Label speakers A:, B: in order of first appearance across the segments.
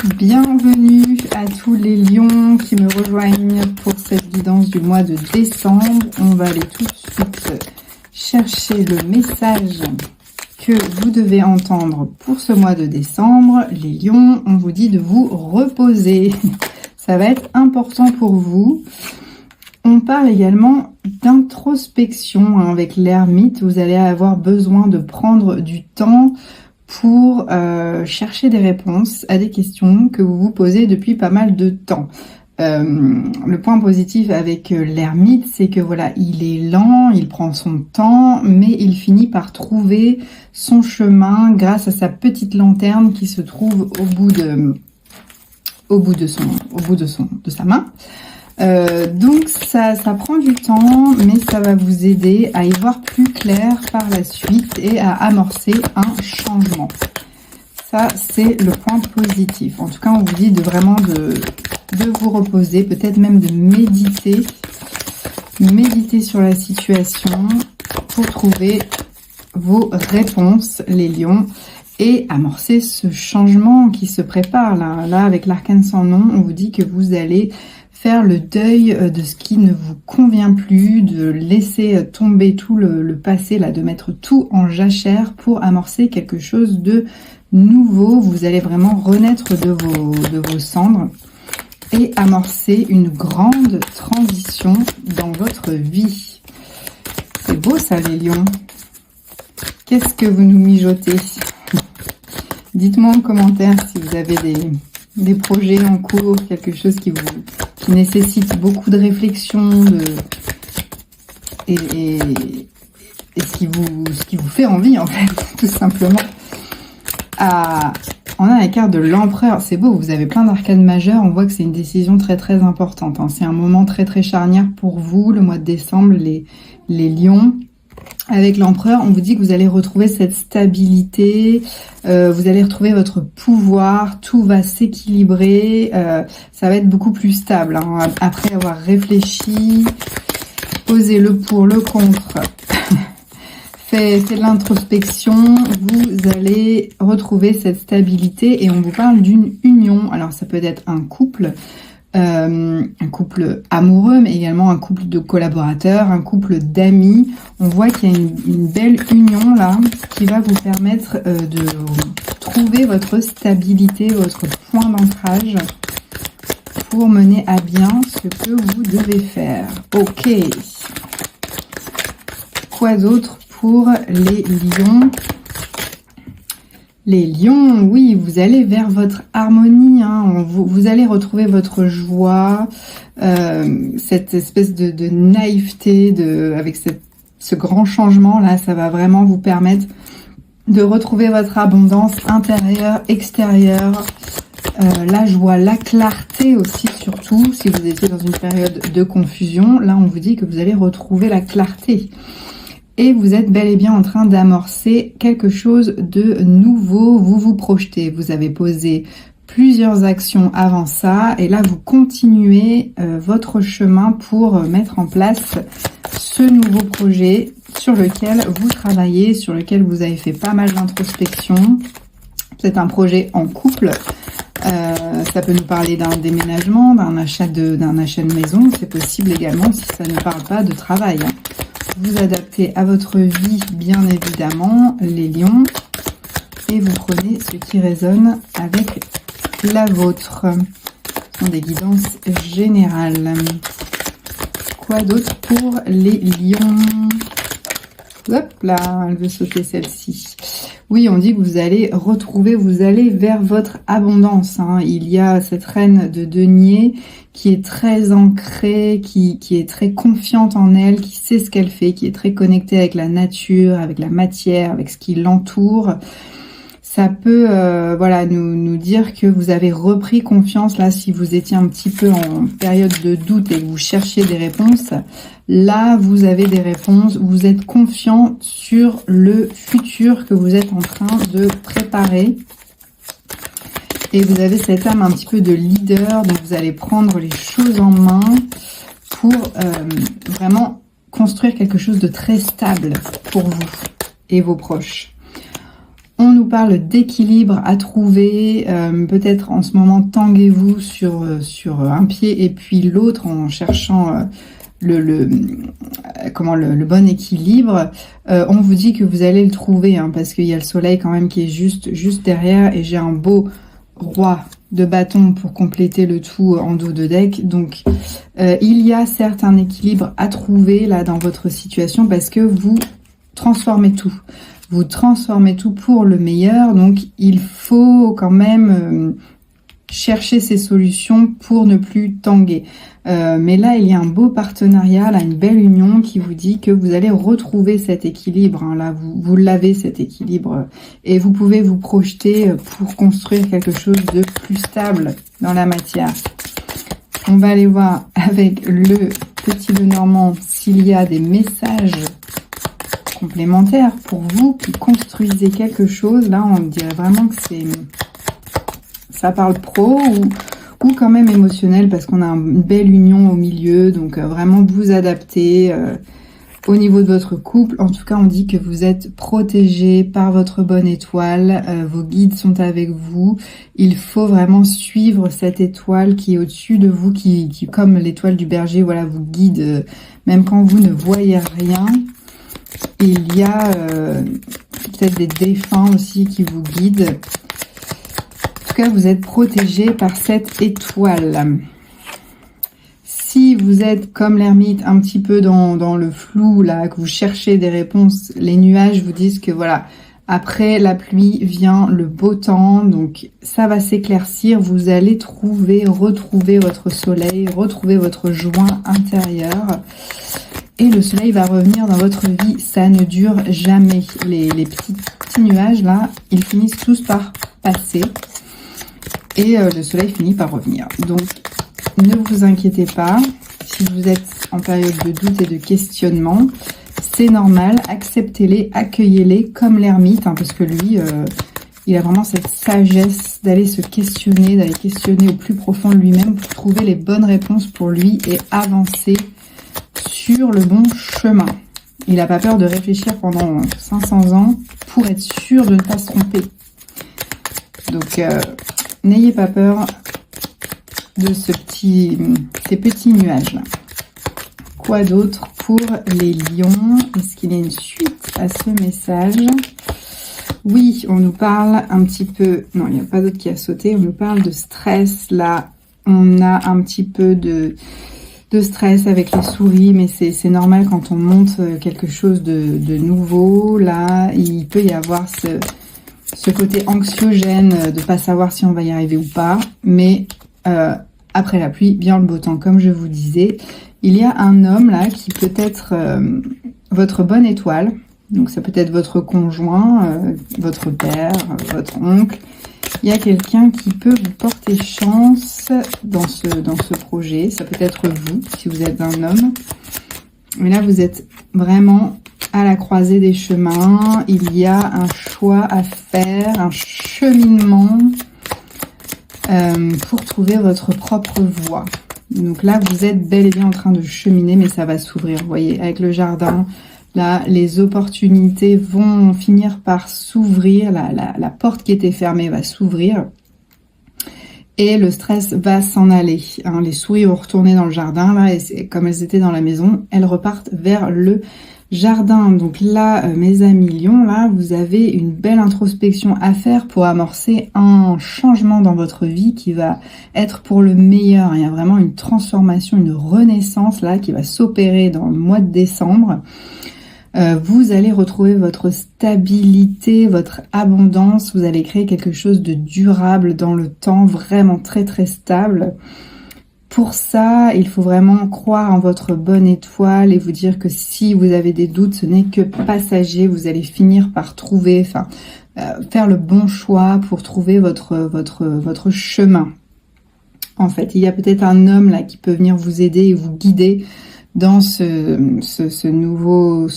A: Bienvenue à tous les lions qui me rejoignent pour cette guidance du mois de décembre. On va aller tout de suite chercher le message que vous devez entendre pour ce mois de décembre. Les lions, on vous dit de vous reposer. Ça va être important pour vous. On parle également d'introspection avec l'ermite. Vous allez avoir besoin de prendre du temps pour chercher des réponses à des questions que vous vous posez depuis pas mal de temps. Le point positif avec l'ermite, c'est que voilà, il est lent, il prend son temps, mais il finit par trouver son chemin grâce à sa petite lanterne qui se trouve au bout de sa main. Donc ça prend du temps, mais ça va vous aider à y voir plus clair par la suite et à amorcer un changement. Ça, c'est le point positif. En tout cas, on vous dit de vraiment de vous reposer, peut-être même de méditer sur la situation pour trouver vos réponses, les lions, et amorcer ce changement qui se prépare. Là, avec l'arcane sans nom, on vous dit que vous allez faire le deuil de ce qui ne vous convient plus, de laisser tomber tout le passé, là, de mettre tout en jachère pour amorcer quelque chose de nouveau. Vous allez vraiment renaître de vos cendres et amorcer une grande transition dans votre vie. C'est beau ça, les lions. Qu'est-ce que vous nous mijotez? Dites-moi en commentaire si vous avez des projets en cours, quelque chose qui nécessite beaucoup de réflexion et ce qui vous fait envie, en fait, tout simplement. On a la carte de l'empereur. C'est beau, vous avez plein d'arcanes majeures. On voit que c'est une décision très très importante, hein. C'est un moment très très charnière pour vous, le mois de décembre, les lions. Avec l'empereur, on vous dit que vous allez retrouver cette stabilité, vous allez retrouver votre pouvoir, tout va s'équilibrer, ça va être beaucoup plus stable, hein. Après avoir réfléchi, posé le pour, le contre, fait de l'introspection, vous allez retrouver cette stabilité et on vous parle d'une union. Alors ça peut être un couple amoureux, mais également un couple de collaborateurs, un couple d'amis. On voit qu'il y a une belle union là qui va vous permettre de trouver votre stabilité, votre point d'ancrage pour mener à bien ce que vous devez faire. Ok. Quoi d'autre pour les lions? Les lions, oui, vous allez vers votre harmonie, hein. Vous allez retrouver votre joie, cette espèce de naïveté, avec ce grand changement là, ça va vraiment vous permettre de retrouver votre abondance intérieure, extérieure, la joie, la clarté aussi, surtout si vous étiez dans une période de confusion. Là, on vous dit que vous allez retrouver la clarté. Et vous êtes bel et bien en train d'amorcer quelque chose de nouveau, vous vous projetez. Vous avez posé plusieurs actions avant ça et là vous continuez votre chemin pour mettre en place ce nouveau projet sur lequel vous travaillez, sur lequel vous avez fait pas mal d'introspection. C'est un projet en couple. Ça peut nous parler d'un déménagement, d'un achat de maison. C'est possible également si ça ne parle pas de travail. Vous adaptez à votre vie, bien évidemment, les lions, et vous prenez ce qui résonne avec la vôtre. Ce sont des guidances générales. Quoi d'autre pour les lions? Hop là, elle veut sauter celle-ci. Oui, on dit que vous allez vers votre abondance, hein. Il y a cette reine de denier qui est très ancrée, qui est très confiante en elle, qui sait ce qu'elle fait, qui est très connectée avec la nature, avec la matière, avec ce qui l'entoure. Ça peut voilà, nous dire que vous avez repris confiance là si vous étiez un petit peu en période de doute et que vous cherchiez des réponses. Là, vous avez des réponses, vous êtes confiant sur le futur que vous êtes en train de préparer. Et vous avez cette âme un petit peu de leader, donc vous allez prendre les choses en main pour vraiment construire quelque chose de très stable pour vous et vos proches. On nous parle d'équilibre à trouver, peut-être en ce moment tanguez-vous sur un pied et puis l'autre en cherchant le bon équilibre. On vous dit que vous allez le trouver, hein, parce qu'il y a le soleil quand même qui est juste derrière et j'ai un beau roi de bâton pour compléter le tout en dos de deck. Donc il y a certes un équilibre à trouver là dans votre situation parce que vous transformez tout. Vous transformez tout pour le meilleur, donc il faut quand même chercher ces solutions pour ne plus tanguer. Mais là, il y a un beau partenariat, là, une belle union qui vous dit que vous allez retrouver cet équilibre. Hein. Là, vous l'avez, cet équilibre, et vous pouvez vous projeter pour construire quelque chose de plus stable dans la matière. On va aller voir avec le petit Lenormand s'il y a des messages complémentaires pour vous qui construisez quelque chose. Là, on dirait vraiment que ça parle pro ou quand même émotionnel parce qu'on a une belle union au milieu. Donc, vraiment vous adapter au niveau de votre couple. En tout cas, on dit que vous êtes protégé par votre bonne étoile. Vos guides sont avec vous. Il faut vraiment suivre cette étoile qui est au-dessus de vous, qui comme l'étoile du berger, voilà, vous guide même quand vous ne voyez rien. Il y a peut-être des défunts aussi qui vous guident. En tout cas, vous êtes protégé par cette étoile. Si vous êtes comme l'ermite un petit peu dans le flou, là, que vous cherchez des réponses, les nuages vous disent que voilà, après la pluie vient le beau temps, donc ça va s'éclaircir, vous allez retrouver votre soleil, retrouver votre joie intérieure. Et le soleil va revenir dans votre vie, ça ne dure jamais. Les petits nuages là, ils finissent tous par passer. Et le soleil finit par revenir. Donc, ne vous inquiétez pas. Si vous êtes en période de doute et de questionnement, c'est normal. Acceptez-les, accueillez-les comme l'ermite. Hein, parce que lui, il a vraiment cette sagesse d'aller se questionner, d'aller questionner au plus profond de lui-même pour trouver les bonnes réponses pour lui et avancer sur le bon chemin. Il n'a pas peur de réfléchir pendant 500 ans pour être sûr de ne pas se tromper. Donc, n'ayez pas peur de ces petits nuages-là. Quoi d'autre pour les lions? Est-ce qu'il y a une suite à ce message? Oui, on nous parle un petit peu... Non, il n'y a pas d'autre qui a sauté. On nous parle de stress. Là, on a un petit peu de stress avec les souris, mais c'est normal quand on monte quelque chose de nouveau. Là, il peut y avoir ce côté anxiogène de pas savoir si on va y arriver ou pas. Mais après la pluie, vient le beau temps, comme je vous disais. Il y a un homme là qui peut être votre bonne étoile. Donc ça peut être votre conjoint, votre père, votre oncle. Il y a quelqu'un qui peut vous porter chance dans ce projet. Ça peut être vous, si vous êtes un homme. Mais là, vous êtes vraiment à la croisée des chemins. Il y a un choix à faire, un cheminement pour trouver votre propre voie. Donc là, vous êtes bel et bien en train de cheminer, mais ça va s'ouvrir. Vous voyez, avec le jardin, là, les opportunités vont finir par s'ouvrir. La porte qui était fermée va s'ouvrir. Et le stress va s'en aller. Hein, les souris vont retourner dans le jardin. Là, et comme elles étaient dans la maison, elles repartent vers le jardin. Donc là, mes amis lions, là, vous avez une belle introspection à faire pour amorcer un changement dans votre vie qui va être pour le meilleur. Il y a vraiment une transformation, une renaissance là qui va s'opérer dans le mois de décembre. Vous allez retrouver votre stabilité, votre abondance. Vous allez créer quelque chose de durable dans le temps, vraiment très très stable. Pour ça, il faut vraiment croire en votre bonne étoile et vous dire que si vous avez des doutes, ce n'est que passager. Vous allez finir par trouver, faire le bon choix pour trouver votre chemin. En fait, il y a peut-être un homme là qui peut venir vous aider et vous guider dans ce nouveau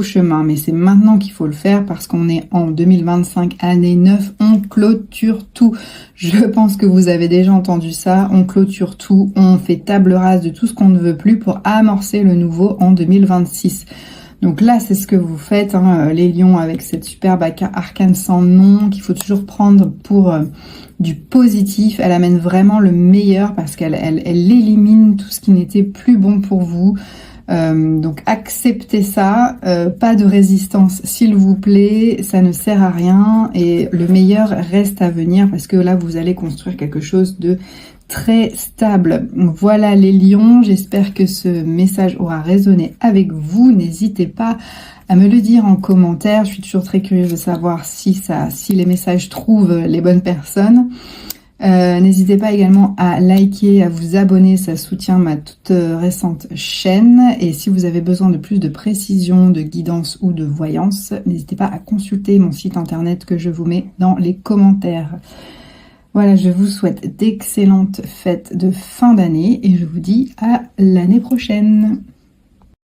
A: chemin. Mais c'est maintenant qu'il faut le faire parce qu'on est en 2025, année 9, on clôture tout. Je pense que vous avez déjà entendu ça, on clôture tout, on fait table rase de tout ce qu'on ne veut plus pour amorcer le nouveau en 2026. Donc là, c'est ce que vous faites, hein, les lions, avec cette superbe arcane sans nom, qu'il faut toujours prendre pour du positif. Elle amène vraiment le meilleur parce qu'elle élimine tout ce qui n'était plus bon pour vous. Donc acceptez ça, pas de résistance s'il vous plaît, ça ne sert à rien et le meilleur reste à venir parce que là vous allez construire quelque chose de très stable. Voilà les lions, j'espère que ce message aura résonné avec vous. N'hésitez pas à me le dire en commentaire, je suis toujours très curieuse de savoir si les messages trouvent les bonnes personnes. N'hésitez pas également à liker, à vous abonner, ça soutient ma toute récente chaîne. Et si vous avez besoin de plus de précision, de guidance ou de voyance, n'hésitez pas à consulter mon site internet que je vous mets dans les commentaires. Voilà, je vous souhaite d'excellentes fêtes de fin d'année et je vous dis à l'année prochaine.